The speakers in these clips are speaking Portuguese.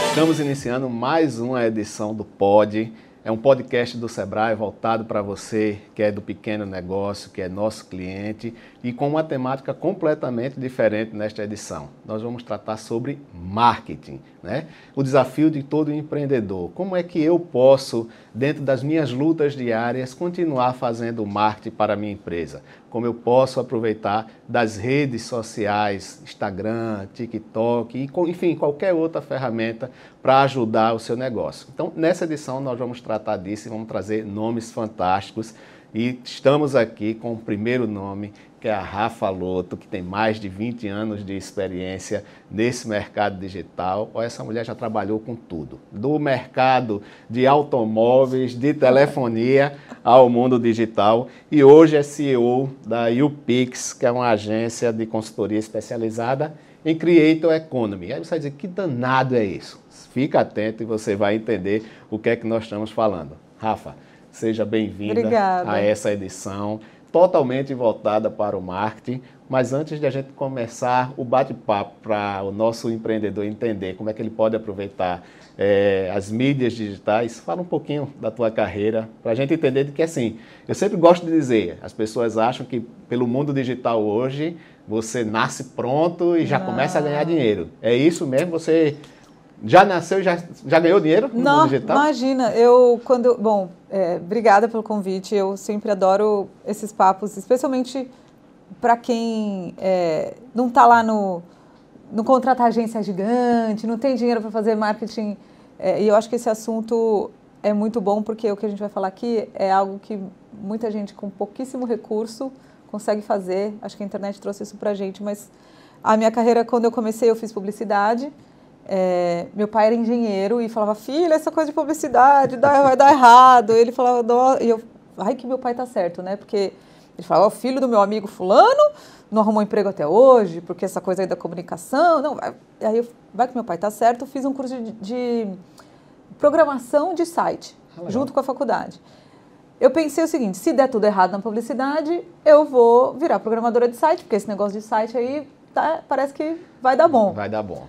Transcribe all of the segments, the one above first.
Estamos iniciando mais uma edição do Pod. É um podcast do Sebrae voltado para você que é do pequeno negócio, que é nosso cliente e com uma temática completamente diferente nesta edição. Nós vamos tratar sobre marketing, né? O desafio de todo empreendedor. Como é que eu posso, dentro das minhas lutas diárias, continuar fazendo marketing para a minha empresa? Como eu posso aproveitar das redes sociais, Instagram, TikTok, e, enfim, qualquer outra ferramenta para ajudar o seu negócio. Então, nessa edição, nós vamos tratar disso e vamos trazer nomes fantásticos. E estamos aqui com o primeiro nome, que é a Rafa Loto, que tem mais de 20 anos de experiência nesse mercado digital. Essa mulher já trabalhou com tudo, do mercado de automóveis, de telefonia ao mundo digital. E hoje é CEO da UPix, que é uma agência de consultoria especializada em Creator Economy. Aí você vai dizer, que danado é isso? Fica atento e você vai entender o que é que nós estamos falando. Rafa, seja bem-vinda a essa edição totalmente voltada para o marketing. Mas antes de a gente começar o bate-papo para o nosso empreendedor entender como é que ele pode aproveitar as mídias digitais, fala um pouquinho da tua carreira para a gente entender de que, assim, eu sempre gosto de dizer, as pessoas acham que pelo mundo digital hoje você nasce pronto e já começa a ganhar dinheiro. É isso mesmo? Você já nasceu e já ganhou dinheiro no mundo digital? Imagina, obrigada pelo convite, eu sempre adoro esses papos, especialmente para quem não está lá no contratar agência gigante, não tem dinheiro para fazer marketing, e eu acho que esse assunto é muito bom, porque o que a gente vai falar aqui é algo que muita gente com pouquíssimo recurso consegue fazer, acho que a internet trouxe isso para a gente, mas a minha carreira, quando eu comecei, eu fiz publicidade. Meu pai era engenheiro e falava, filha, essa coisa de publicidade vai dar errado. Ele falava, e eu, ai que meu pai tá certo, né? Porque ele falava, o filho do meu amigo fulano não arrumou emprego até hoje, porque essa coisa aí da comunicação, não, aí vai que meu pai tá certo, eu fiz um curso de programação de site, junto com a faculdade. Eu pensei o seguinte, se der tudo errado na publicidade, eu vou virar programadora de site, porque esse negócio de site aí parece que vai dar bom. Vai dar bom.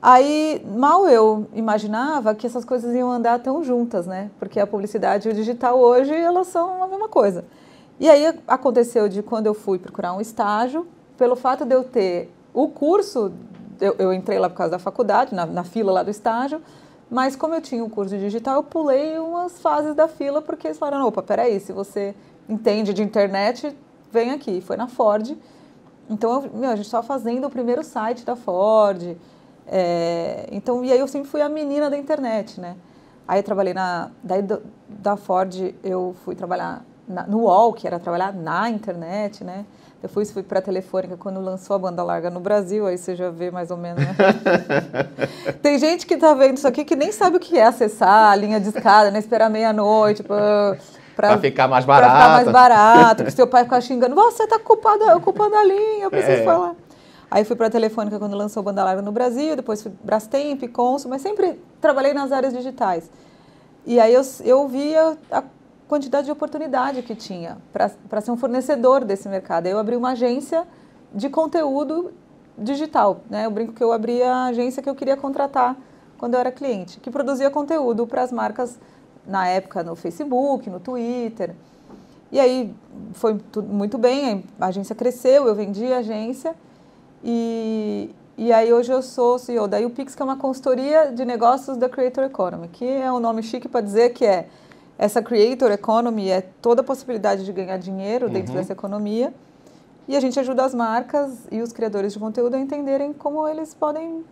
Aí, mal eu imaginava que essas coisas iam andar tão juntas, né? Porque a publicidade e o digital hoje, elas são a mesma coisa. E aí aconteceu de quando eu fui procurar um estágio, pelo fato de eu ter o curso, eu entrei lá por causa da faculdade, na fila lá do estágio, mas como eu tinha um curso de digital, eu pulei umas fases da fila, porque eles falaram, opa, peraí, se você entende de internet, vem aqui. Foi na Ford. Então, a gente estava fazendo o primeiro site da Ford. Então, e aí eu sempre fui a menina da internet, né? Aí eu trabalhei da Ford, eu fui trabalhar no UOL, que era trabalhar na internet, né? Depois fui para a Telefônica quando lançou a banda larga no Brasil, aí você já vê mais ou menos, né? Tem gente que tá vendo isso aqui que nem sabe o que é acessar a linha de escada, né? Esperar meia-noite para ficar mais barato. Para ficar mais barato, porque seu pai ficar xingando, você tá ocupando a linha, eu preciso falar. Aí fui para a Telefônica quando lançou banda larga no Brasil, depois fui Brastemp, Consul, mas sempre trabalhei nas áreas digitais. E aí eu via a quantidade de oportunidade que tinha para ser um fornecedor desse mercado. Aí eu abri uma agência de conteúdo digital, né? Eu brinco que eu abri a agência que eu queria contratar quando eu era cliente, que produzia conteúdo para as marcas, na época, no Facebook, no Twitter. E aí foi tudo muito bem, a agência cresceu, eu vendi a agência. E aí hoje eu sou CEO da UPix, que é uma consultoria de negócios da Creator Economy, que é um nome chique para dizer que essa Creator Economy é toda a possibilidade de ganhar dinheiro dentro dessa economia, e a gente ajuda as marcas e os criadores de conteúdo a entenderem como eles podem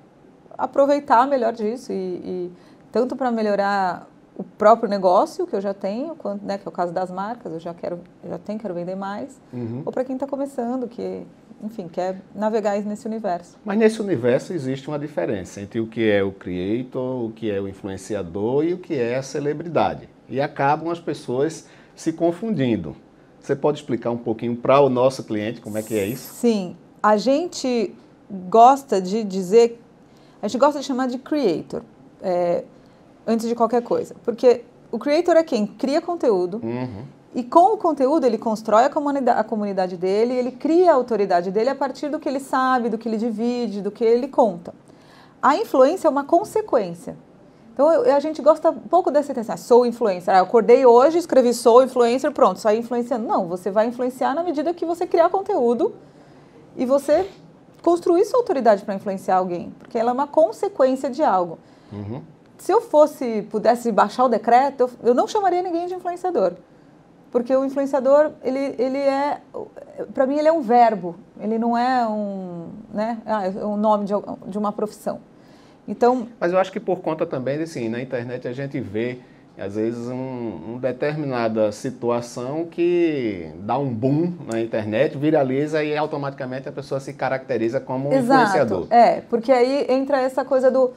aproveitar melhor disso, e tanto para melhorar o próprio negócio que eu já tenho, quanto, né, que é o caso das marcas, eu quero vender mais, ou para quem está começando, que enfim, quer navegar nesse universo. Mas nesse universo existe uma diferença entre o que é o creator, o que é o influenciador e o que é a celebridade. E acabam as pessoas se confundindo. Você pode explicar um pouquinho para o nosso cliente como é que é isso? Sim, a gente gosta de dizer, a gente gosta de chamar de creator, antes de qualquer coisa. Porque o creator é quem cria conteúdo E com o conteúdo ele constrói a comunidade dele, ele cria a autoridade dele a partir do que ele sabe, do que ele divide, do que ele conta. A influência é uma consequência. Então a gente gosta um pouco dessa intenção. Sou influencer. Eu acordei hoje, escrevi sou influencer, pronto, saí influenciando. Não, você vai influenciar na medida que você criar conteúdo e você construir sua autoridade para influenciar alguém, porque ela é uma consequência de algo. Uhum. Se eu pudesse baixar o decreto, eu não chamaria ninguém de influenciador. Porque o influenciador, para mim, ele é um verbo, ele não é um nome de uma profissão. Então, mas eu acho que por conta também, assim, na internet a gente vê, às vezes, uma determinada situação que dá um boom na internet, viraliza e automaticamente a pessoa se caracteriza como um influenciador. Porque aí entra essa coisa do...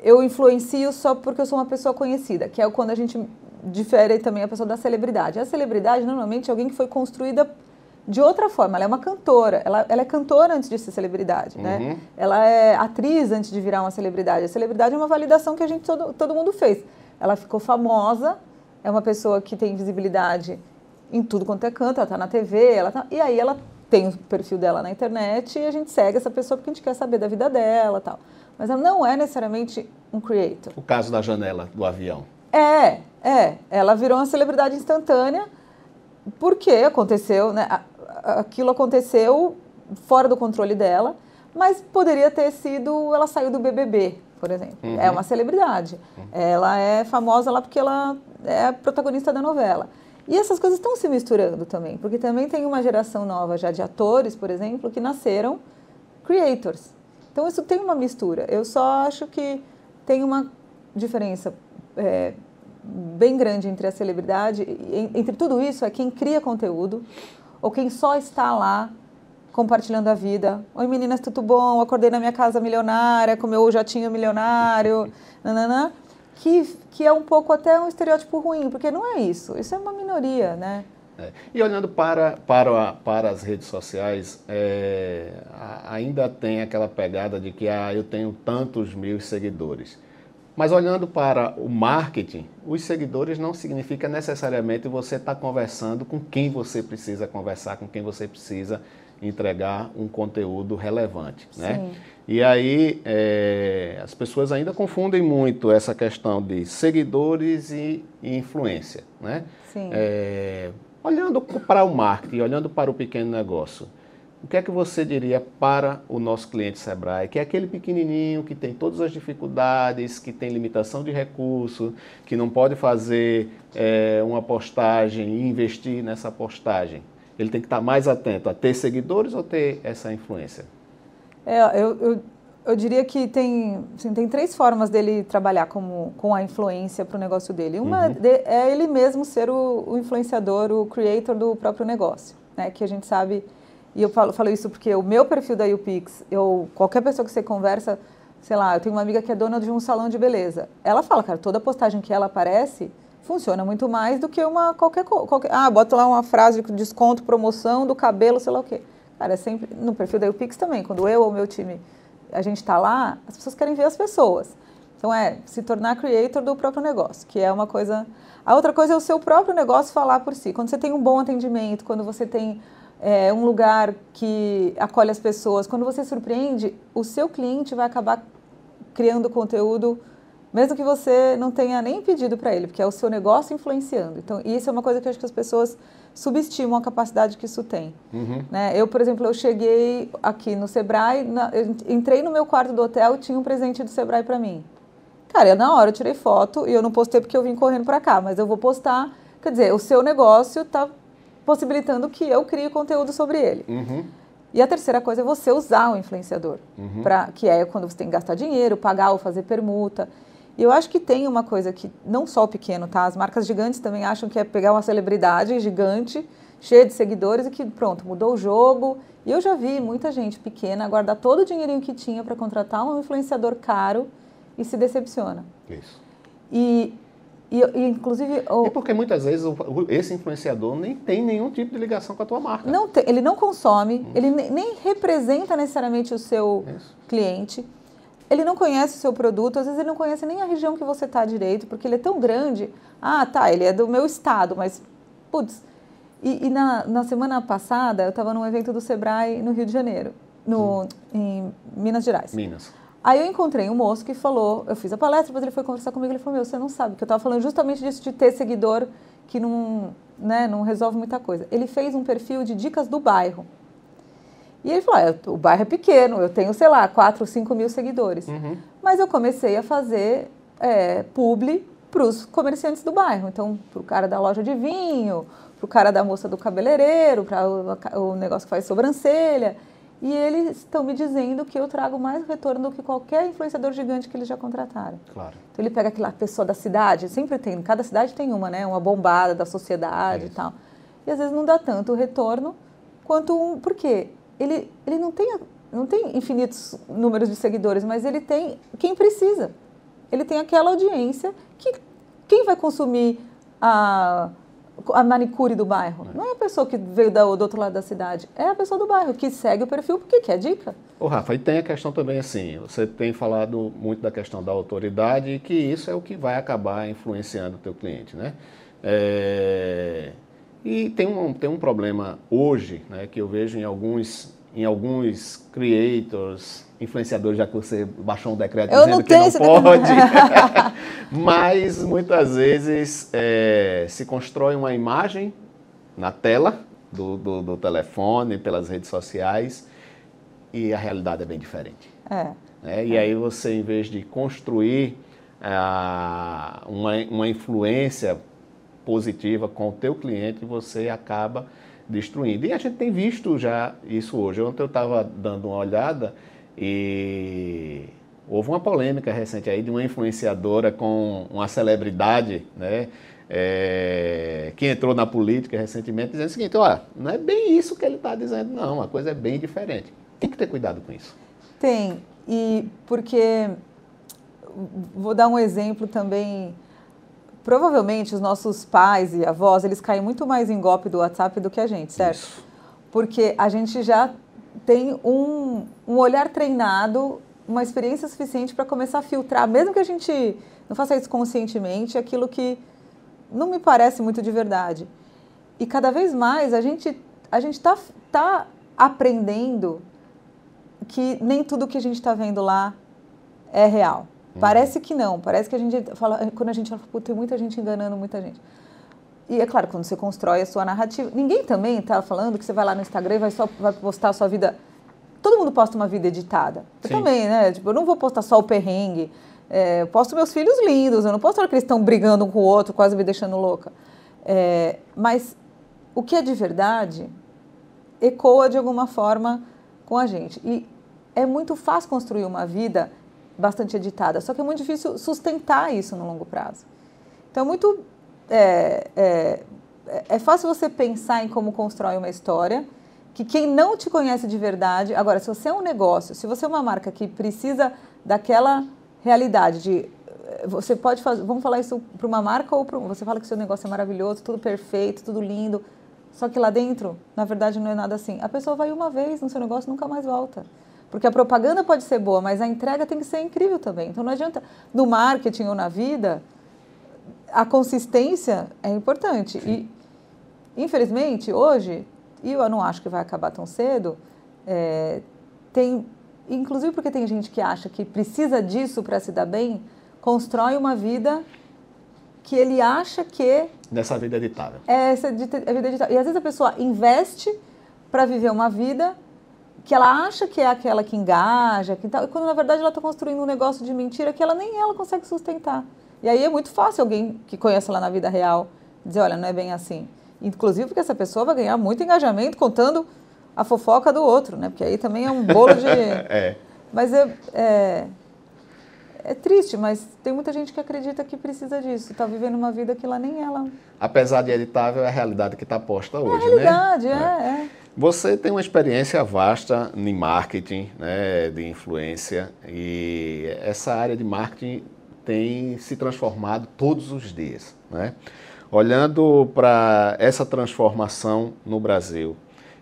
eu influencio só porque eu sou uma pessoa conhecida, que é quando a gente difere também a pessoa da celebridade. A celebridade, normalmente, é alguém que foi construída de outra forma. Ela é uma cantora. Ela é cantora antes de ser celebridade, né? Ela é atriz antes de virar uma celebridade. A celebridade é uma validação que todo mundo fez. Ela ficou famosa, é uma pessoa que tem visibilidade em tudo quanto é canto, ela está na TV, e aí ela tem o perfil dela na internet e a gente segue essa pessoa porque a gente quer saber da vida dela e tal. Mas ela não é necessariamente um creator. O caso da janela do avião. Ela virou uma celebridade instantânea porque aconteceu, né? Aquilo aconteceu fora do controle dela, mas poderia ter sido, ela saiu do BBB, por exemplo. É uma celebridade. Ela é famosa lá porque ela é a protagonista da novela. E essas coisas estão se misturando também, porque também tem uma geração nova já de atores, por exemplo, que nasceram creators. Então isso tem uma mistura. Eu só acho que tem uma diferença bem grande entre a celebridade, entre tudo isso, é quem cria conteúdo ou quem só está lá compartilhando a vida. Oi meninas, tudo bom? Acordei na minha casa milionária, com meu jatinho milionário, nananã, que é um pouco até um estereótipo ruim, porque não é isso é uma minoria, né? E olhando para as redes sociais, ainda tem aquela pegada de que eu tenho tantos mil seguidores. Mas olhando para o marketing, os seguidores não significa necessariamente você estar conversando com quem você precisa conversar, com quem você precisa entregar um conteúdo relevante, né? Sim. E aí as pessoas ainda confundem muito essa questão de seguidores e influência, né? Sim. Olhando para o marketing, olhando para o pequeno negócio, o que é que você diria para o nosso cliente Sebrae, que é aquele pequenininho que tem todas as dificuldades, que tem limitação de recurso, que não pode fazer uma postagem e investir nessa postagem? Ele tem que estar mais atento a ter seguidores ou ter essa influência? Eu diria que tem 3 formas dele trabalhar com a influência para o negócio dele. Uma é ele mesmo ser o influenciador, o creator do próprio negócio, né? Que a gente sabe... E eu falo isso porque o meu perfil da YouPix, qualquer pessoa que você conversa, sei lá, eu tenho uma amiga que é dona de um salão de beleza. Ela fala, cara, toda postagem que ela aparece funciona muito mais do que qualquer... bota lá uma frase de desconto, promoção do cabelo, sei lá o quê. Cara, é sempre... No perfil da YouPix também, quando eu ou o meu time, a gente está lá, as pessoas querem ver as pessoas. Então, se tornar creator do próprio negócio, que é uma coisa... A outra coisa é o seu próprio negócio falar por si. Quando você tem um bom atendimento, quando você tem... um lugar que acolhe as pessoas. Quando você surpreende, o seu cliente vai acabar criando conteúdo, mesmo que você não tenha nem pedido para ele, porque é o seu negócio influenciando. Então, isso é uma coisa que eu acho que as pessoas subestimam a capacidade que isso tem. Né? Eu, por exemplo, eu cheguei aqui no Sebrae, eu entrei no meu quarto do hotel e tinha um presente do Sebrae para mim. Cara, na hora eu tirei foto e eu não postei porque eu vim correndo para cá, mas eu vou postar. Quer dizer, o seu negócio está possibilitando que eu crie conteúdo sobre ele. E a terceira coisa é você usar o influenciador, que é quando você tem que gastar dinheiro, pagar ou fazer permuta. E eu acho que tem uma coisa que, não só o pequeno, tá? As marcas gigantes também acham que é pegar uma celebridade gigante, cheia de seguidores e que, pronto, mudou o jogo. E eu já vi muita gente pequena guardar todo o dinheirinho que tinha para contratar um influenciador caro e se decepciona. Isso. E inclusive... E porque muitas vezes esse influenciador nem tem nenhum tipo de ligação com a tua marca. Ele não consome, ele nem representa necessariamente o seu cliente. ele não conhece o seu produto, às vezes ele não conhece nem a região que você está direito, porque ele é tão grande. Ah, tá, ele é do meu estado, mas, putz. E na semana passada, eu estava num evento do Sebrae no Rio de Janeiro, em Minas Gerais. Minas. Aí eu encontrei um moço que falou, eu fiz a palestra, depois ele foi conversar comigo, ele falou, você não sabe, que eu estava falando justamente disso de ter seguidor que não resolve muita coisa. Ele fez um perfil de dicas do bairro. E ele falou, o bairro é pequeno, eu tenho, sei lá, 4 ou 5 mil seguidores. Mas eu comecei a fazer publi para os comerciantes do bairro. Então, para o cara da loja de vinho, para o cara da moça do cabeleireiro, para o negócio que faz sobrancelha. E eles estão me dizendo que eu trago mais retorno do que qualquer influenciador gigante que eles já contrataram. Claro. Então, ele pega aquela pessoa da cidade, sempre tem, cada cidade tem uma, né? Uma bombada da sociedade e tal. E às vezes não dá tanto retorno quanto por quê? Ele não tem infinitos números de seguidores, mas ele tem quem precisa. Ele tem aquela audiência que quem vai consumir a manicure do bairro? Não é a pessoa que veio do outro lado da cidade, é a pessoa do bairro que segue o perfil porque quer dica. Ô Rafa, e tem a questão também assim, você tem falado muito da questão da autoridade e que isso é o que vai acabar influenciando o teu cliente, né? E tem um problema hoje, né, que eu vejo em alguns creators, influenciadores, já que você baixou um decreto dizendo que não pode, mas muitas vezes se constrói uma imagem na tela do telefone, pelas redes sociais, e a realidade é bem diferente. E aí você, em vez de construir uma influência positiva com o teu cliente, você acaba destruindo. E a gente tem visto já isso hoje. Ontem eu estava dando uma olhada e houve uma polêmica recente aí de uma influenciadora com uma celebridade, né, que entrou na política recentemente, dizendo o seguinte, olha, não é bem isso que ele está dizendo, não, a coisa é bem diferente. Tem que ter cuidado com isso. Tem, e porque, vou dar um exemplo também. Provavelmente os nossos pais e avós, eles caem muito mais em golpe do WhatsApp do que a gente, certo? Isso. Porque a gente já tem um olhar treinado, uma experiência suficiente para começar a filtrar, mesmo que a gente não faça isso conscientemente, aquilo que não me parece muito de verdade. E cada vez mais a gente tá aprendendo que nem tudo que a gente está vendo lá é real. Parece que não, parece que a gente fala, quando a gente fala, tem muita gente enganando muita gente. E é claro, quando você constrói a sua narrativa, ninguém também está falando que você vai lá no Instagram e vai postar a sua vida. Todo mundo posta uma vida editada. Eu também, né? Tipo, eu não vou postar só o perrengue. Eu posto meus filhos lindos, eu não posto que eles estão brigando um com o outro, quase me deixando louca. Mas o que é de verdade ecoa de alguma forma com a gente. E é muito fácil construir uma vida bastante editada, só que é muito difícil sustentar isso no longo prazo. Então, é fácil você pensar em como constrói uma história, que quem não te conhece de verdade... Agora, se você é um negócio, se você é uma marca que precisa daquela realidade de... Você pode fazer... Vamos falar isso para uma marca ou para... Você fala que o seu negócio é maravilhoso, tudo perfeito, tudo lindo, só que lá dentro, na verdade, não é nada assim. A pessoa vai uma vez no seu negócio e nunca mais volta. Porque a propaganda pode ser boa, mas a entrega tem que ser incrível também. Então, não adianta, no marketing ou na vida, a consistência é importante. E, infelizmente, hoje, e eu não acho que vai acabar tão cedo, inclusive porque tem gente que acha que precisa disso para se dar bem, constrói uma vida que ele acha que... Dessa vida editável. É vida editável. E, às vezes, a pessoa investe para viver uma vida que ela acha que é aquela que engaja, quando na verdade ela está construindo um negócio de mentira que nem ela consegue sustentar. E aí é muito fácil alguém que conhece ela na vida real dizer, olha, não é bem assim. Inclusive porque essa pessoa vai ganhar muito engajamento contando a fofoca do outro, né? Porque aí também é um bolo de... Mas é triste, mas tem muita gente que acredita que precisa disso, está vivendo uma vida que nem ela... Apesar de editável, é a realidade que está posta hoje, né? É a realidade, Você tem uma experiência vasta em marketing, né, de influência, e essa área de marketing tem se transformado todos os dias, né? Olhando para essa transformação no Brasil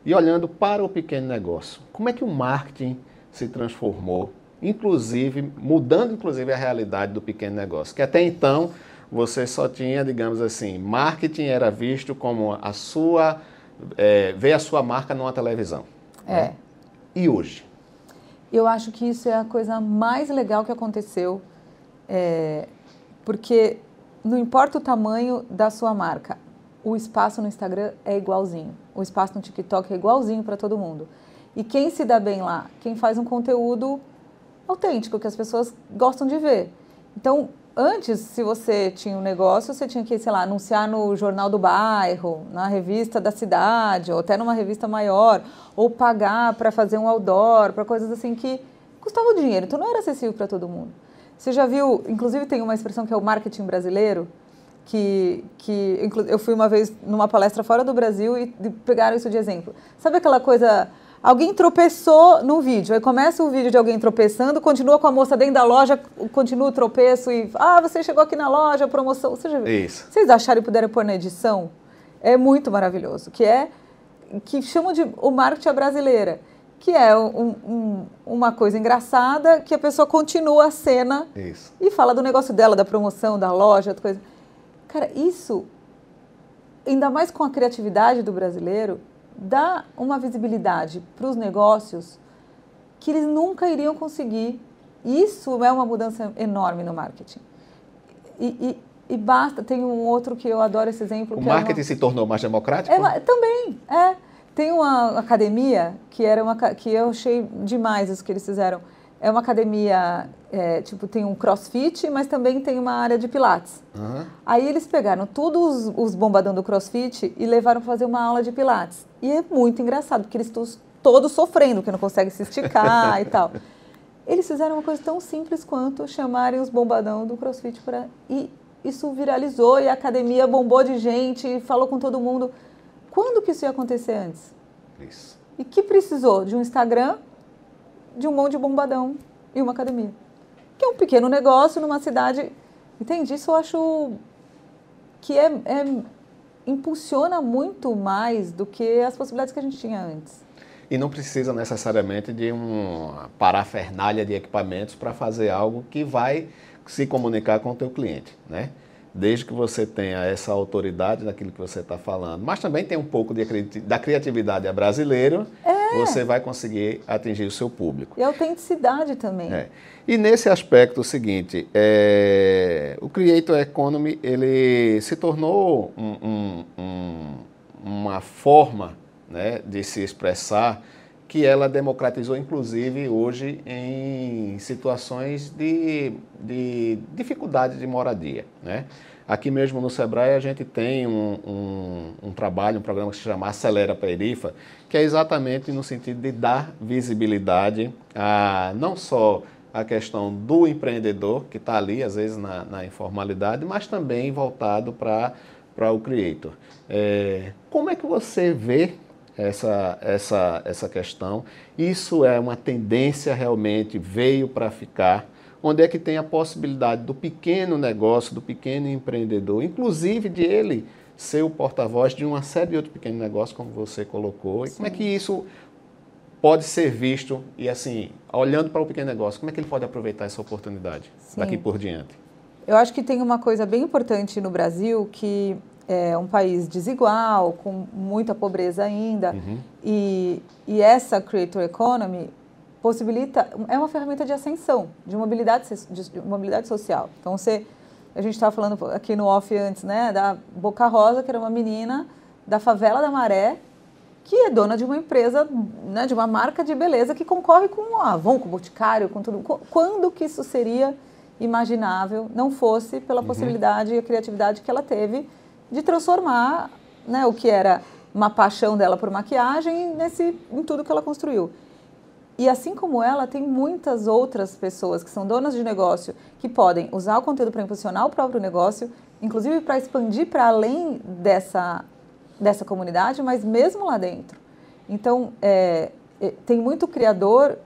e olhando para o pequeno negócio, como é que o marketing se transformou mudando inclusive a realidade do pequeno negócio, que até então você só tinha, digamos assim, marketing era visto como ver a sua marca numa televisão. Né? E hoje? Eu acho que isso é a coisa mais legal que aconteceu, porque não importa o tamanho da sua marca, o espaço no Instagram é igualzinho, o espaço no TikTok é igualzinho para todo mundo. E quem se dá bem lá? Quem faz um conteúdo autêntico, que as pessoas gostam de ver. Então, antes, se você tinha um negócio, você tinha que, sei lá, anunciar no jornal do bairro, na revista da cidade, ou até numa revista maior, ou pagar para fazer um outdoor, para coisas assim que custavam dinheiro. Então, não era acessível para todo mundo. Você já viu, inclusive tem uma expressão que é o marketing brasileiro, que eu fui uma vez numa palestra fora do Brasil e pegaram isso de exemplo. Sabe aquela coisa... Alguém tropeçou no vídeo, aí começa o vídeo de alguém tropeçando, continua com a moça dentro da loja, continua o tropeço e... você chegou aqui na loja, promoção... Isso. Vocês acharam e puderam pôr na edição? É muito maravilhoso, que chamam de o marketing à brasileira, que é uma coisa engraçada, que a pessoa continua a cena. Isso. E fala do negócio dela, da promoção, da loja, da coisa. Cara, isso, ainda mais com a criatividade do brasileiro, dá uma visibilidade para os negócios que eles nunca iriam conseguir. Isso é uma mudança enorme no marketing. E basta, tem um outro que eu adoro esse exemplo. O marketing se tornou mais democrático? Também. Tem uma academia que eu achei demais isso que eles fizeram. É uma academia, tem um crossfit, mas também tem uma área de pilates. Uhum. Aí eles pegaram todos os bombadão do crossfit e levaram para fazer uma aula de pilates. E é muito engraçado, porque eles estão todos sofrendo, que não conseguem se esticar e tal. Eles fizeram uma coisa tão simples quanto chamarem os bombadão do crossfit e isso viralizou e a academia bombou de gente, falou com todo mundo. Quando que isso ia acontecer antes? Isso. E que precisou de um Instagram, de um monte de bombadão e uma academia. Que é um pequeno negócio numa cidade. Entende? Isso eu acho que impulsiona muito mais do que as possibilidades que a gente tinha antes. E não precisa necessariamente de uma parafernália de equipamentos para fazer algo que vai se comunicar com o teu cliente, né? Desde que você tenha essa autoridade naquilo que você está falando, mas também tem um pouco da criatividade brasileira, você vai conseguir atingir o seu público. E a autenticidade também. E nesse aspecto, o seguinte, o Creator Economy, ele se tornou uma forma, né, de se expressar que ela democratizou, inclusive, hoje em situações de dificuldade de moradia, né? Aqui mesmo no Sebrae a gente tem um trabalho, um programa que se chama Acelera Perifa, que é exatamente no sentido de dar visibilidade a não só a questão do empreendedor, que está ali, às vezes, na informalidade, mas também voltado para o creator. Como é que você vê essa questão? Isso é uma tendência realmente, veio para ficar? Onde é que tem a possibilidade do pequeno negócio, do pequeno empreendedor, inclusive de ele ser o porta-voz de uma série de outros pequenos negócios, como você colocou? E como é que isso pode ser visto e, assim, olhando para o pequeno negócio, como é que ele pode aproveitar essa oportunidade daqui por diante? Eu acho que tem uma coisa bem importante no Brasil, que é um país desigual, com muita pobreza ainda, e essa Creator Economy possibilita, é uma ferramenta de ascensão, de mobilidade social. Então, a gente estava falando aqui no off antes, né, da Boca Rosa, que era uma menina da favela da Maré, que é dona de uma empresa, né, de uma marca de beleza que concorre com a Avon, com o Boticário, com tudo. Quando que isso seria imaginável, não fosse pela possibilidade e a criatividade que ela teve de transformar, né, o que era uma paixão dela por maquiagem em tudo que ela construiu. E assim como ela, tem muitas outras pessoas que são donas de negócio que podem usar o conteúdo para impulsionar o próprio negócio, inclusive para expandir para além dessa comunidade, mas mesmo lá dentro. Então, tem muito criador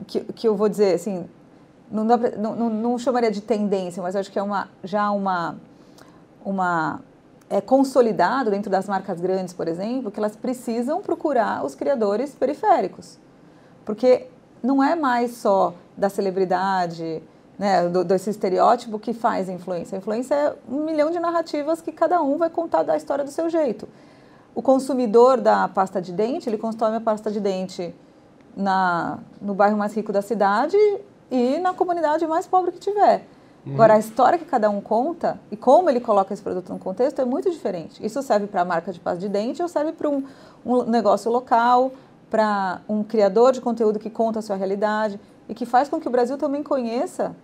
que eu vou dizer, assim, não chamaria de tendência, mas acho que é consolidado dentro das marcas grandes, por exemplo, que elas precisam procurar os criadores periféricos. Porque não é mais só da celebridade, né, desse estereótipo que faz a influência. A influência é 1 milhão de narrativas que cada um vai contar da história do seu jeito. O consumidor da pasta de dente, ele consome a pasta de dente no bairro mais rico da cidade e na comunidade mais pobre que tiver. Agora, a história que cada um conta e como ele coloca esse produto no contexto é muito diferente. Isso serve para a marca de pasta de dente ou serve para um negócio local, para um criador de conteúdo que conta a sua realidade e que faz com que o Brasil também conheça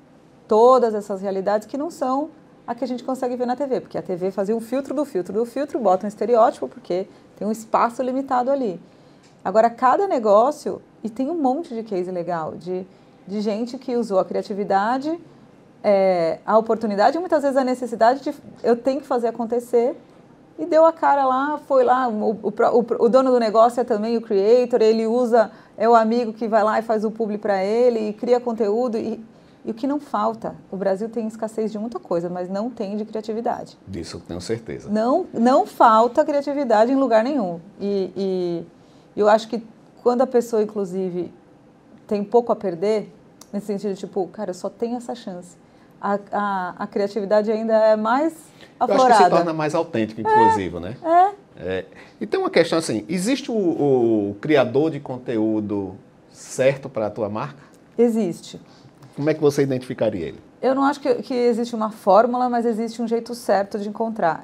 todas essas realidades que não são a que a gente consegue ver na TV. Porque a TV fazia um filtro do filtro do filtro, bota um estereótipo porque tem um espaço limitado ali. Agora, cada negócio, e tem um monte de case legal, de gente que usou a criatividade, a oportunidade e muitas vezes a necessidade de eu tenho que fazer acontecer e deu a cara lá, foi lá, o dono do negócio é também o creator, ele usa, é o amigo que vai lá e faz o publi para ele e cria conteúdo e o que não falta, o Brasil tem escassez de muita coisa, mas não tem de criatividade. Disso eu tenho certeza. Não falta criatividade em lugar nenhum e eu acho que quando a pessoa, inclusive, tem pouco a perder, nesse sentido, tipo, cara, eu só tenho essa chance. A criatividade ainda é mais aflorada. Eu acho que se torna mais autêntico, inclusive, né? E tem uma questão assim, existe o criador de conteúdo certo para a tua marca? Existe. Como é que você identificaria ele? Eu não acho que existe uma fórmula, mas existe um jeito certo de encontrar.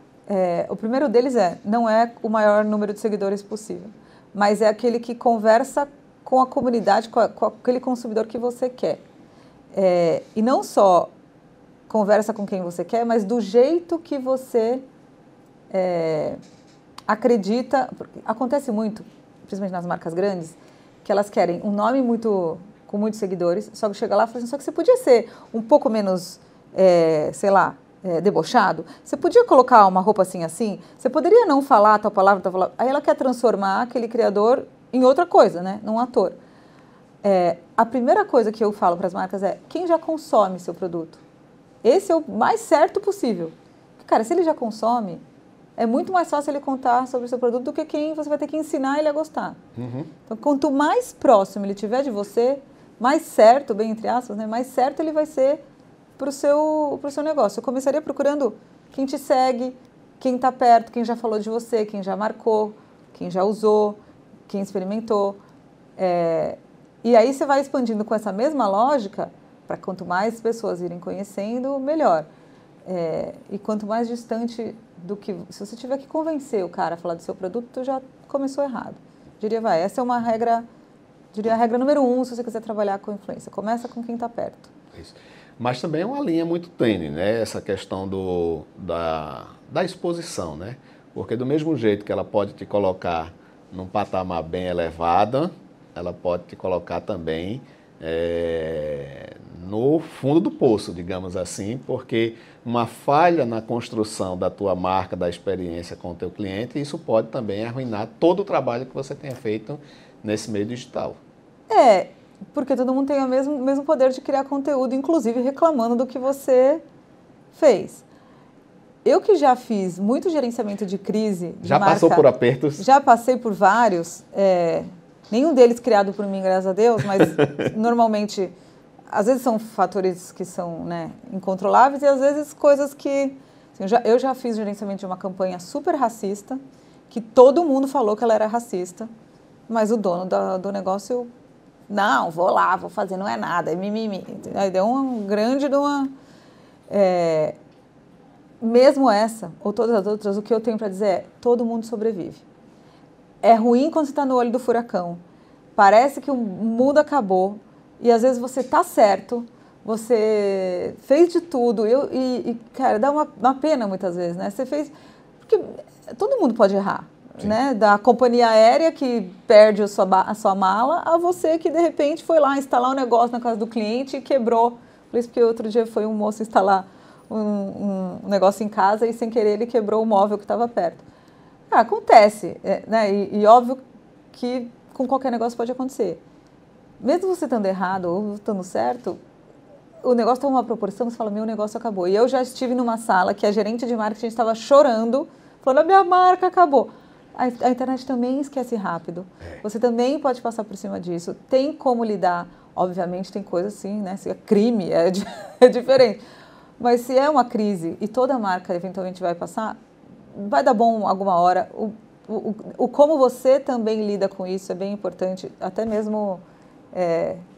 O primeiro deles não é o maior número de seguidores possível, mas é aquele que conversa com a comunidade, com aquele consumidor que você quer. E não só conversa com quem você quer, mas do jeito que você acredita. Acontece muito, principalmente nas marcas grandes, que elas querem um nome com muitos seguidores, só que chega lá e fala assim, só que você podia ser um pouco menos, sei lá, debochado, você podia colocar uma roupa assim, você poderia não falar tal palavra, tal palavra. Aí ela quer transformar aquele criador em outra coisa, né? Num ator. A primeira coisa que eu falo para as marcas é, quem já consome seu produto? Esse é o mais certo possível. Cara, se ele já consome, é muito mais fácil ele contar sobre o seu produto do que quem você vai ter que ensinar ele a gostar. Então, quanto mais próximo ele tiver de você, mais certo, bem entre aspas, né? Mais certo ele vai ser para o seu negócio. Eu começaria procurando quem te segue, quem está perto, quem já falou de você, quem já marcou, quem já usou, quem experimentou. E aí você vai expandindo com essa mesma lógica para quanto mais pessoas irem conhecendo, melhor. E quanto mais distante do que... Se você tiver que convencer o cara a falar do seu produto, tu já começou errado. Essa é uma regra, a regra número 1 se você quiser trabalhar com influência. Começa com quem está perto. Isso. Mas também é uma linha muito tênue, né? Essa questão da exposição, né? Porque do mesmo jeito que ela pode te colocar num patamar bem elevado, ela pode te colocar também no fundo do poço, digamos assim, porque uma falha na construção da tua marca, da experiência com o teu cliente, isso pode também arruinar todo o trabalho que você tenha feito nesse meio digital. Porque todo mundo tem o mesmo poder de criar conteúdo, inclusive reclamando do que você fez. Eu que já fiz muito gerenciamento de crise de já marca, passou por apertos? Já passei por vários, nenhum deles criado por mim, graças a Deus, mas normalmente, às vezes são fatores que são, né, incontroláveis e às vezes coisas que... Assim, eu já fiz gerenciamento de uma campanha super racista, que todo mundo falou que ela era racista, mas o dono do negócio... Não, vou lá, vou fazer, não é nada, é mimimi. Aí deu um grande de uma... Mesmo essa, ou todas as outras, o que eu tenho para dizer é, todo mundo sobrevive. É ruim quando você está no olho do furacão. Parece que o mundo acabou e às vezes você está certo, você fez de tudo cara, dá uma pena muitas vezes, né? Você fez... Porque todo mundo pode errar. Né, da companhia aérea que perde a sua mala a você que de repente foi lá instalar um negócio na casa do cliente e quebrou. Por isso que outro dia foi um moço instalar um negócio em casa e sem querer ele quebrou o móvel que estava perto. Acontece, né? E óbvio que com qualquer negócio pode acontecer. Mesmo você estando errado ou estando certo, o negócio toma uma proporção, você fala, meu negócio acabou. E eu já estive numa sala que a gerente de marketing estava chorando, falando, a minha marca acabou. A internet também esquece rápido. Você também pode passar por cima disso. Tem como lidar. Obviamente tem coisa assim, né? Se é crime, é diferente. Mas se é uma crise e toda marca eventualmente vai passar, vai dar bom alguma hora. O como você também lida com isso é bem importante, até mesmo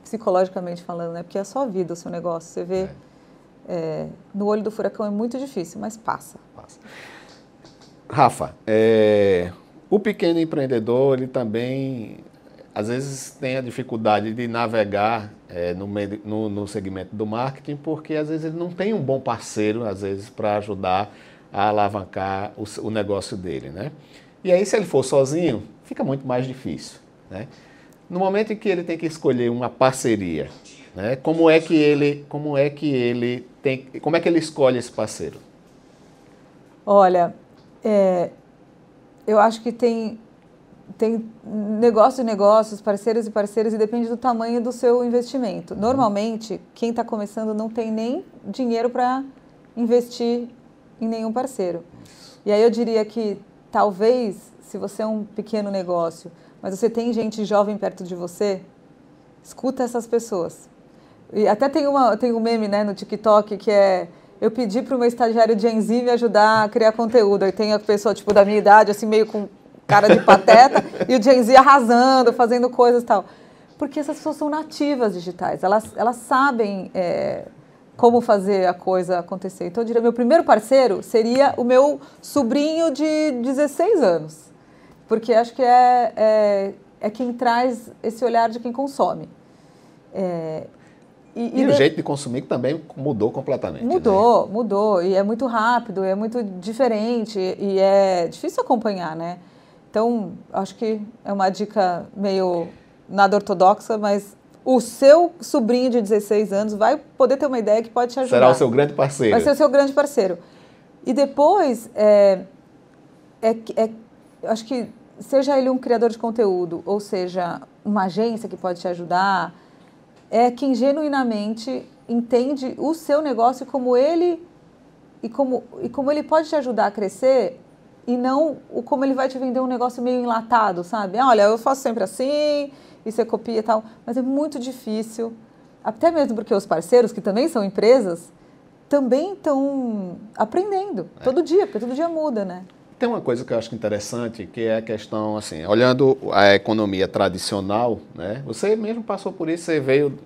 psicologicamente falando, né? Porque é a sua vida, o seu negócio. Você vê, no olho do furacão é muito difícil, mas passa. Rafa, o pequeno empreendedor, ele também, às vezes, tem a dificuldade de navegar no segmento do marketing, porque, às vezes, ele não tem um bom parceiro, às vezes, para ajudar a alavancar o negócio dele, né? E aí, se ele for sozinho, fica muito mais difícil, né? No momento em que ele tem que escolher uma parceria, né? Como é que ele escolhe esse parceiro? Olha, eu acho que tem negócios e negócios, parceiros e parceiras, e depende do tamanho do seu investimento. Normalmente, quem está começando não tem nem dinheiro para investir em nenhum parceiro. E aí eu diria que talvez, se você é um pequeno negócio, mas você tem gente jovem perto de você, escuta essas pessoas. E até tem um meme, né, no TikTok que eu pedi para o meu estagiário Gen Z me ajudar a criar conteúdo. Aí tem a pessoa tipo da minha idade, assim, meio com cara de pateta, e o Gen Z arrasando, fazendo coisas e tal. Porque essas pessoas são nativas digitais, elas sabem como fazer a coisa acontecer. Então, eu diria, meu primeiro parceiro seria o meu sobrinho de 16 anos. Porque acho que é quem traz esse olhar de quem consome. E o jeito de consumir também mudou completamente. Mudou. E é muito rápido, é muito diferente e é difícil acompanhar, né? Então, acho que é uma dica meio nada ortodoxa, mas o seu sobrinho de 16 anos vai poder ter uma ideia que pode te ajudar. Será o seu grande parceiro. Vai ser o seu grande parceiro. E depois, acho que seja ele um criador de conteúdo, ou seja, uma agência que pode te ajudar, é quem genuinamente entende o seu negócio como ele pode te ajudar a crescer e não como ele vai te vender um negócio meio enlatado, sabe? Olha, eu faço sempre assim, e você copia e tal, mas é muito difícil, até mesmo porque os parceiros, que também são empresas, também estão aprendendo todo dia, porque todo dia muda, né? Tem uma coisa que eu acho interessante, que é a questão, assim, olhando a economia tradicional, né? Você mesmo passou por isso,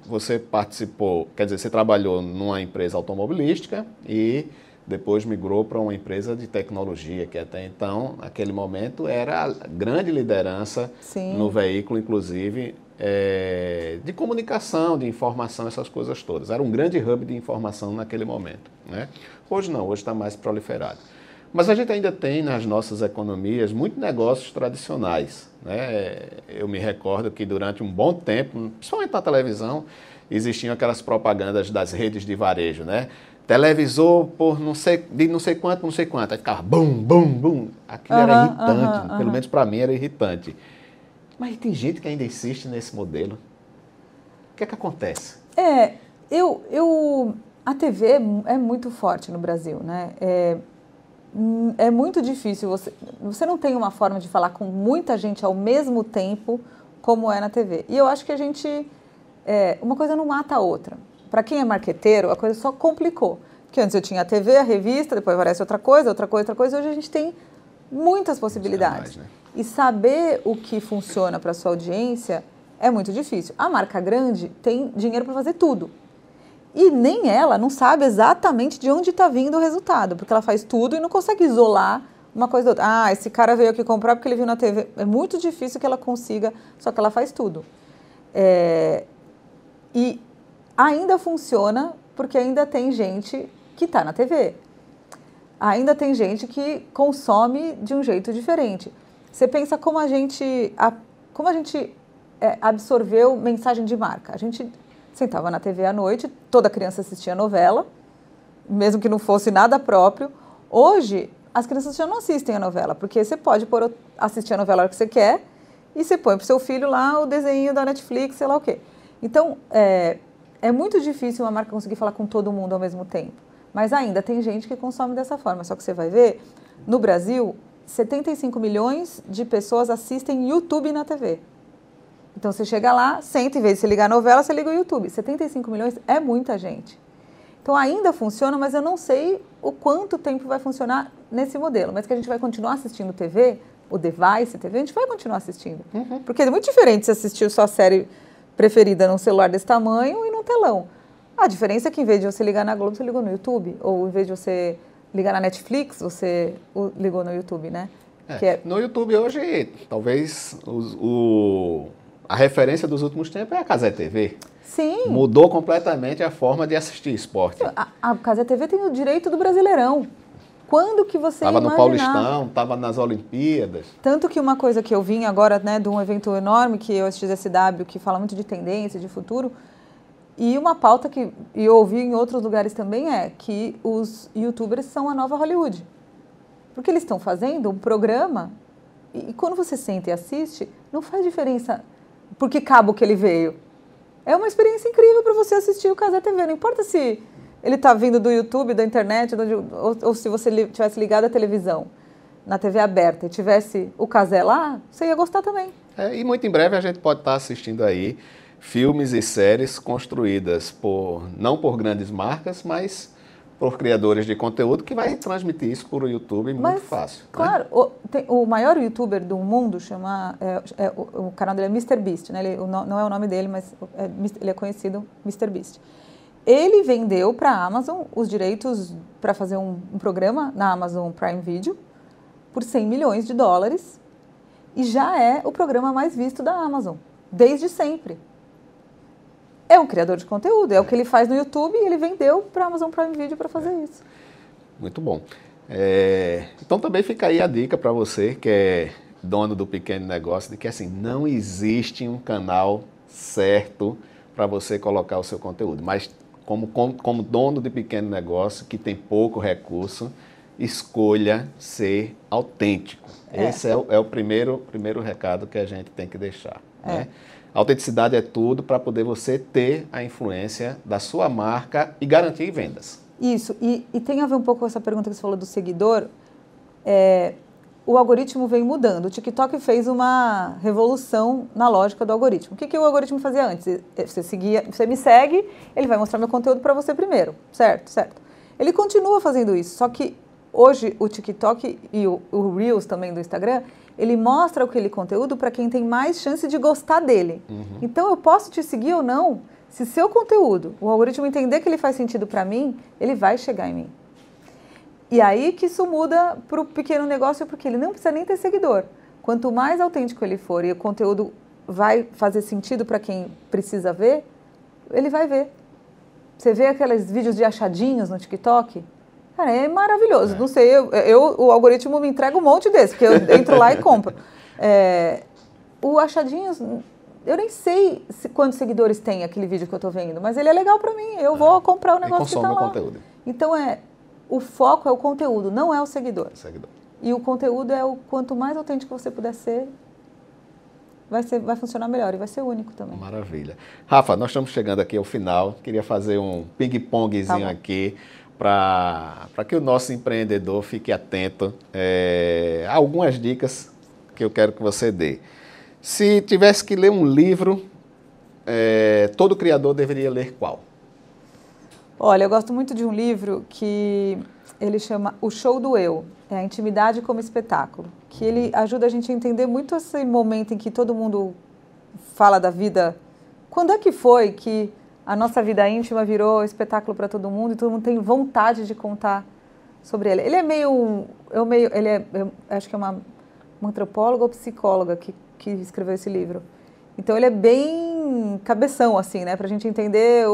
você participou, quer dizer, você trabalhou numa empresa automobilística e depois migrou para uma empresa de tecnologia, que até então, naquele momento, era a grande liderança no veículo, inclusive, de comunicação, de informação, essas coisas todas. Era um grande hub de informação naquele momento, né? Hoje não, hoje está mais proliferado. Mas a gente ainda tem nas nossas economias muitos negócios tradicionais, né? Eu me recordo que durante um bom tempo, principalmente na televisão, existiam aquelas propagandas das redes de varejo, né? Televisor por não sei quanto, aí ficava bum, bum, bum. Aquilo era irritante, pelo menos para mim era irritante. Mas tem gente que ainda insiste nesse modelo. O que é que acontece? A TV é muito forte no Brasil, né? É muito difícil, você não tem uma forma de falar com muita gente ao mesmo tempo como é na TV. E eu acho que uma coisa não mata a outra. Para quem é marqueteiro, a coisa só complicou. Porque antes eu tinha a TV, a revista, depois aparece outra coisa. Hoje a gente tem muitas possibilidades. Mais, né? E saber o que funciona para a sua audiência é muito difícil. A marca grande tem dinheiro para fazer tudo. E nem ela não sabe exatamente de onde está vindo o resultado, porque ela faz tudo e não consegue isolar uma coisa da outra. Esse cara veio aqui comprar porque ele viu na TV. É muito difícil que ela consiga, só que ela faz tudo. E ainda funciona porque ainda tem gente que está na TV. Ainda tem gente que consome de um jeito diferente. Você pensa como a gente absorveu mensagem de marca. A gente sentava na TV à noite, toda criança assistia novela, mesmo que não fosse nada próprio. Hoje, as crianças já não assistem a novela, porque você pode assistir a novela a hora que você quer e você põe para o seu filho lá o desenho da Netflix, sei lá o quê. Então, é muito difícil uma marca conseguir falar com todo mundo ao mesmo tempo. Mas ainda tem gente que consome dessa forma. Só que você vai ver, no Brasil, 75 milhões de pessoas assistem YouTube na TV. Então, você chega lá, senta, em vez de você ligar a novela, você liga o YouTube. 75 milhões é muita gente. Então, ainda funciona, mas eu não sei o quanto tempo vai funcionar nesse modelo. Mas que a gente vai continuar assistindo TV, o device TV, a gente vai continuar assistindo. Porque é muito diferente você assistir sua série preferida num celular desse tamanho e num telão. A diferença é que, em vez de você ligar na Globo, você ligou no YouTube. Ou, em vez de você ligar na Netflix, você ligou no YouTube, né? No YouTube hoje, talvez a referência dos últimos tempos é a Cazé TV. Sim. Mudou completamente a forma de assistir esporte. A Cazé TV tem o direito do Brasileirão. Quando que você Estava no imaginar? Paulistão, estava nas Olimpíadas. Tanto que uma coisa que eu vim agora, né, de um evento enorme que é o XSW, que fala muito de tendência, de futuro, e uma pauta que eu ouvi em outros lugares também é que os youtubers são a nova Hollywood. Porque eles estão fazendo um programa e quando você senta e assiste, não faz diferença por que cabo que ele veio. É uma experiência incrível para você assistir o Cazé TV. Não importa se ele está vindo do YouTube, da internet, ou se você tivesse ligado à televisão, na TV aberta, e tivesse o Cazé lá, você ia gostar também. E muito em breve a gente pode estar assistindo aí filmes e séries construídas não por grandes marcas, mas por criadores de conteúdo que vai transmitir isso por YouTube muito fácil. Claro, né? O maior youtuber do mundo o canal dele é MrBeast, né? Não é o nome dele, mas ele é conhecido MrBeast. Ele vendeu para a Amazon os direitos para fazer um programa na Amazon Prime Video por $100 milhões e já é o programa mais visto da Amazon, desde sempre. É um criador de conteúdo, é o que ele faz no YouTube e ele vendeu para a Amazon Prime Video para fazer isso. Muito bom. Então também fica aí a dica para você que é dono do pequeno negócio, de que assim, não existe um canal certo para você colocar o seu conteúdo, mas como dono de pequeno negócio que tem pouco recurso, escolha ser autêntico. Esse é o primeiro recado que a gente tem que deixar. Né? A autenticidade é tudo para poder você ter a influência da sua marca e garantir vendas. Isso, e tem a ver um pouco com essa pergunta que você falou do seguidor. O algoritmo vem mudando. O TikTok fez uma revolução na lógica do algoritmo. O que o algoritmo fazia antes? Você me segue, ele vai mostrar meu conteúdo para você primeiro, certo? Ele continua fazendo isso, só que hoje o TikTok e o Reels também do Instagram, ele mostra aquele conteúdo para quem tem mais chance de gostar dele. Então eu posso te seguir ou não, se seu conteúdo, o algoritmo entender que ele faz sentido para mim, ele vai chegar em mim. E aí que isso muda para o pequeno negócio, porque ele não precisa nem ter seguidor. Quanto mais autêntico ele for e o conteúdo vai fazer sentido para quem precisa ver, ele vai ver. Você vê aqueles vídeos de achadinhos no TikTok? Cara, é maravilhoso. Não sei, o algoritmo me entrega um monte desse, porque eu entro lá e compro. O achadinhos, eu nem sei quantos seguidores tem aquele vídeo que eu estou vendo, mas ele é legal para mim. Eu vou comprar o negócio que está lá. Conteúdo. Então, o foco é o conteúdo, não é o seguidor. E o conteúdo é quanto mais autêntico você puder ser, vai funcionar melhor e vai ser único também. Maravilha. Rafa, nós estamos chegando aqui ao final. Queria fazer um ping-pongzinho aqui para que o nosso empreendedor fique atento a algumas dicas que eu quero que você dê. Se tivesse que ler um livro, todo criador deveria ler qual? Olha, eu gosto muito de um livro que ele chama O Show do Eu, a intimidade como espetáculo, que ele ajuda a gente a entender muito esse momento em que todo mundo fala da vida. Quando é que foi que a nossa vida íntima virou espetáculo para todo mundo e todo mundo tem vontade de contar sobre ele? Ele é meio acho que é uma antropóloga ou psicóloga que escreveu esse livro. Então ele é bem cabeção, assim, né, para a gente entender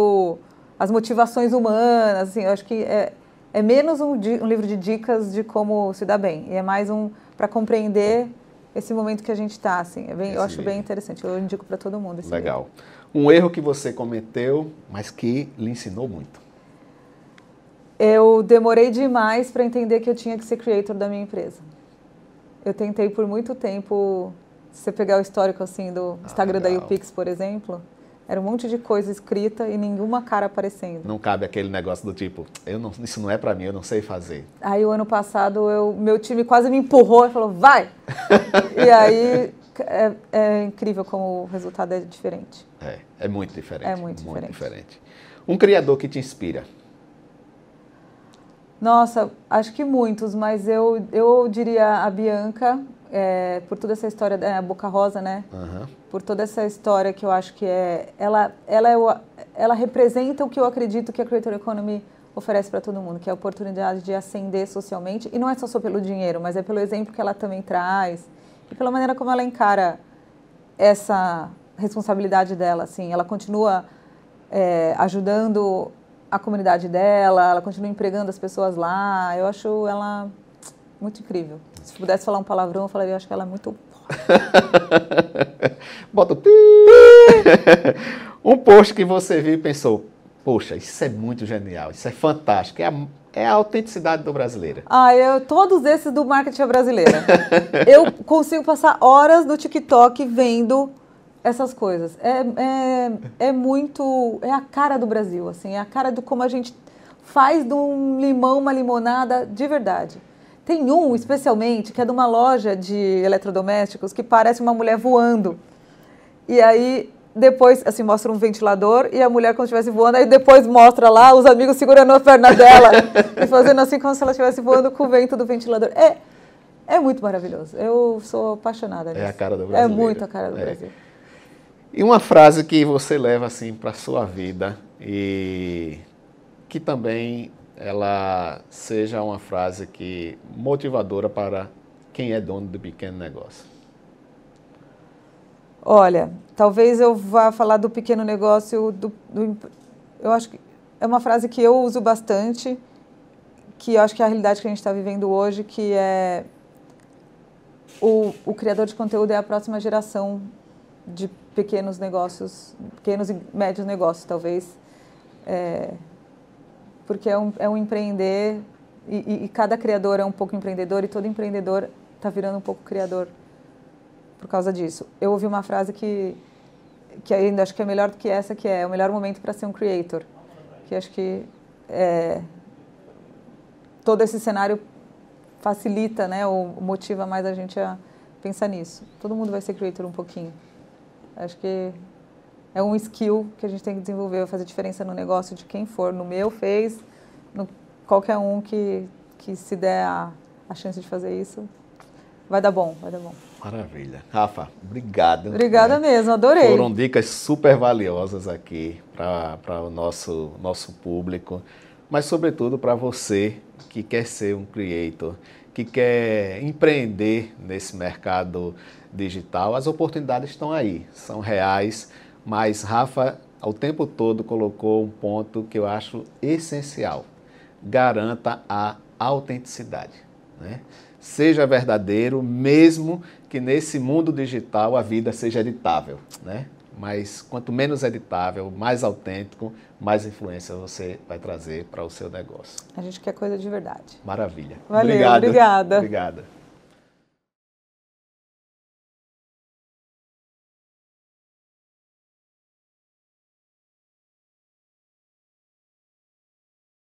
as motivações humanas, assim, eu acho que é menos um livro de dicas de como se dar bem, e é mais para compreender esse momento que a gente está, assim, eu acho bem interessante, eu indico para todo mundo esse Legal. livro. Um erro que você cometeu, mas que lhe ensinou muito? Eu demorei demais para entender que eu tinha que ser creator da minha empresa. Eu tentei por muito tempo, se você pegar o histórico assim do Instagram da YouPix, por exemplo, Era um monte de coisa escrita e nenhuma cara aparecendo. Não cabe aquele negócio do tipo, isso não é para mim, eu não sei fazer. Aí o ano passado meu time quase me empurrou e falou, vai! E aí é incrível como o resultado é diferente. É muito diferente. É muito diferente. Um criador que te inspira? Nossa, acho que muitos, mas eu diria a Bianca, por toda essa história da Boca Rosa, né? Uhum. Por toda essa história que eu acho que ela representa o que eu acredito que a Creator Economy oferece para todo mundo, que é a oportunidade de ascender socialmente, e não é só pelo dinheiro, mas é pelo exemplo que ela também traz, e pela maneira como ela encara essa responsabilidade dela, assim, ela continua ajudando a comunidade dela, ela continua empregando as pessoas lá, eu acho ela muito incrível. Se pudesse falar um palavrão, eu falaria, eu acho que ela é muito... Bota o pi. Um post que você viu e pensou, poxa, isso é muito genial, isso é fantástico, é a autenticidade do brasileiro. Todos esses do marketing brasileiro. Eu consigo passar horas no TikTok vendo essas coisas. É a cara do Brasil, assim, é a cara do como a gente faz de um limão uma limonada de verdade. Tem um, especialmente, que é de uma loja de eletrodomésticos que parece uma mulher voando. E aí, depois, assim, mostra um ventilador e a mulher como se estivesse voando, aí depois mostra lá os amigos segurando a perna dela e fazendo assim como se ela estivesse voando com o vento do ventilador. É muito maravilhoso. Eu sou apaixonada nisso. É a cara do brasileiro. É muito a cara do Brasil. E uma frase que você leva, assim, para a sua vida e que também ela seja uma frase motivadora para quem é dono do pequeno negócio. Olha, talvez eu vá falar do pequeno negócio, eu acho que é uma frase que eu uso bastante, que eu acho que é a realidade que a gente está vivendo hoje, que é o criador de conteúdo é a próxima geração de pequenos negócios, pequenos e médios negócios, talvez, porque é um empreender e cada criador é um pouco empreendedor e todo empreendedor está virando um pouco criador por causa disso. Eu ouvi uma frase que ainda acho que é melhor do que essa, que é o melhor momento para ser um creator, que acho que todo esse cenário facilita, né, ou motiva mais a gente a pensar nisso. Todo mundo vai ser creator um pouquinho. Acho que é um skill que a gente tem que desenvolver, vai fazer diferença no negócio de quem for. No meu fez, no qualquer um que se der a chance de fazer isso, vai dar bom, vai dar bom. Maravilha. Rafa, obrigado. Obrigada mesmo, adorei. Foram dicas super valiosas aqui para o nosso público, mas sobretudo para você que quer ser um creator, que quer empreender nesse mercado digital. As oportunidades estão aí, são reais, mas Rafa, ao tempo todo, colocou um ponto que eu acho essencial. Garanta a autenticidade, né? Seja verdadeiro, mesmo que nesse mundo digital a vida seja editável, né? Mas quanto menos editável, mais autêntico, mais influência você vai trazer para o seu negócio. A gente quer coisa de verdade. Maravilha. Valeu, Obrigado. obrigada. Obrigada.